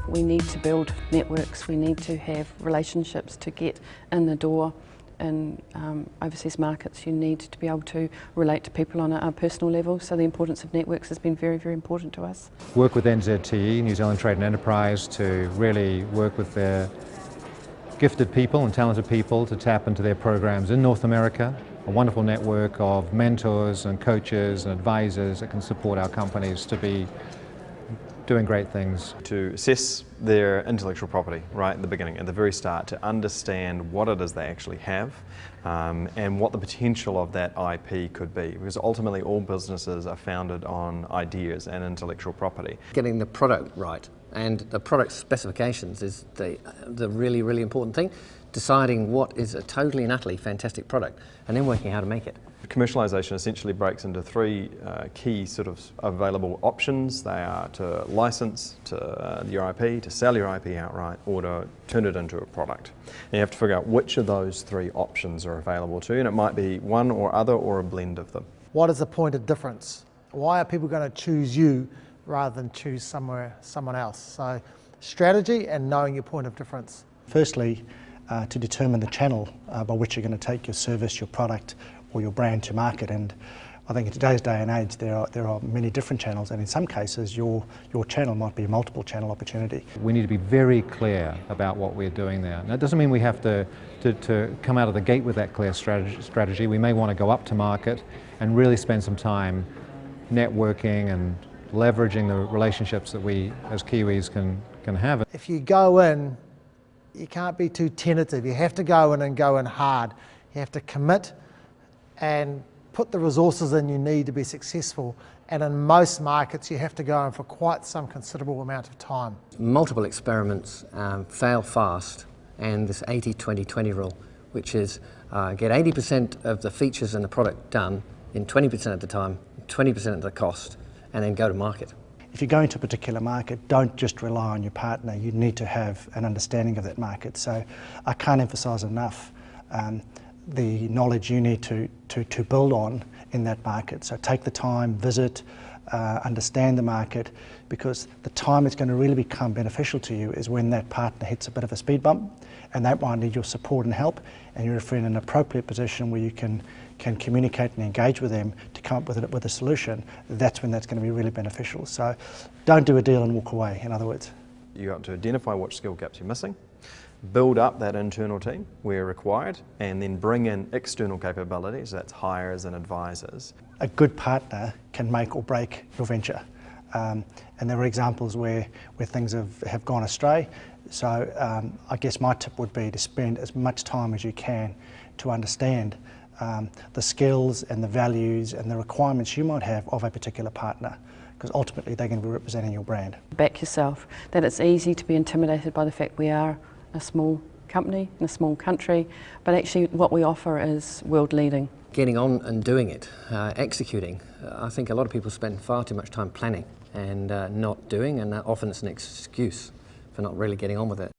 We need to build networks, we need to have relationships to get in the door. In overseas markets, you need to be able to relate to people on a personal level, so the importance of networks has been very, very important to us. Work with NZTE, New Zealand Trade and Enterprise, to really work with their gifted people and talented people to tap into their programs in North America. A wonderful network of mentors and coaches and advisors that can support our companies to be doing great things. To assess their intellectual property right at the beginning, at the very start, to understand what it is they actually have and what the potential of that IP could be, because ultimately all businesses are founded on ideas and intellectual property. Getting the product right and the product specifications is the really, really important thing. Deciding what is a totally and utterly fantastic product and then working out how to make it. Commercialisation essentially breaks into three key sort of available options. They are to license your IP, to sell your IP outright, or to turn it into a product. And you have to figure out which of those three options are available to you, and it might be one or other or a blend of them. What is the point of difference? Why are people going to choose you rather than choose someone else? So strategy and knowing your point of difference. Firstly, to determine the channel by which you're going to take your service, your product or your brand to market. And I think in today's day and age there are many different channels, and in some cases your channel might be a multiple channel opportunity. We need to be very clear about what we're doing there. Now, it doesn't mean we have to come out of the gate with that clear strategy. We may want to go up to market and really spend some time networking and leveraging the relationships that we as Kiwis can have. If you go in, you can't be too tentative. You have to go in and go in hard. You have to commit and put the resources in you need to be successful. And in most markets, you have to go in for quite some considerable amount of time. Multiple experiments fail fast, and this 80-20-20 rule, which is get 80% of the features in the product done in 20% of the time, 20% of the cost, and then go to market. If you go into a particular market, don't just rely on your partner. You need to have an understanding of that market. So I can't emphasise enough the knowledge you need to build on in that market. So take the time, visit, understand the market, because the time it's going to really become beneficial to you is when that partner hits a bit of a speed bump, and that might need your support and help, and you're in an appropriate position where you can communicate and engage with them to come up with a solution. That's when that's going to be really beneficial. So don't do a deal and walk away, in other words. You got to identify what skill gaps you're missing, build up that internal team where required, and then bring in external capabilities, that's hires and advisors. A good partner can make or break your venture. And there are examples where things have gone astray. So I guess my tip would be to spend as much time as you can to understand the skills and the values and the requirements you might have of a particular partner, because ultimately they're going to be representing your brand. Back yourself, that it's easy to be intimidated by the fact we are a small company in a small country, but actually what we offer is world leading. Getting on and doing it, executing. I think a lot of people spend far too much time planning and not doing, and often it's an excuse for not really getting on with it.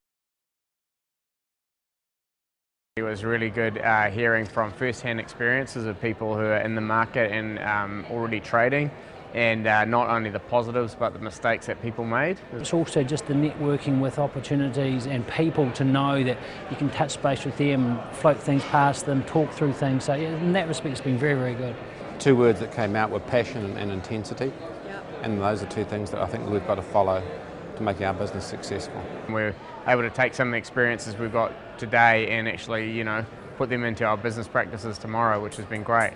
It was really good hearing from first-hand experiences of people who are in the market and already trading, and not only the positives but the mistakes that people made. It's also just the networking with opportunities and people to know that you can touch base with them, float things past them, talk through things. So yeah, in that respect it's been very, very good. Two words that came out were passion and intensity. Yep. And those are two things that I think we've got to follow to make our business successful. We're able to take some of the experiences we've got today and actually, put them into our business practices tomorrow, which has been great.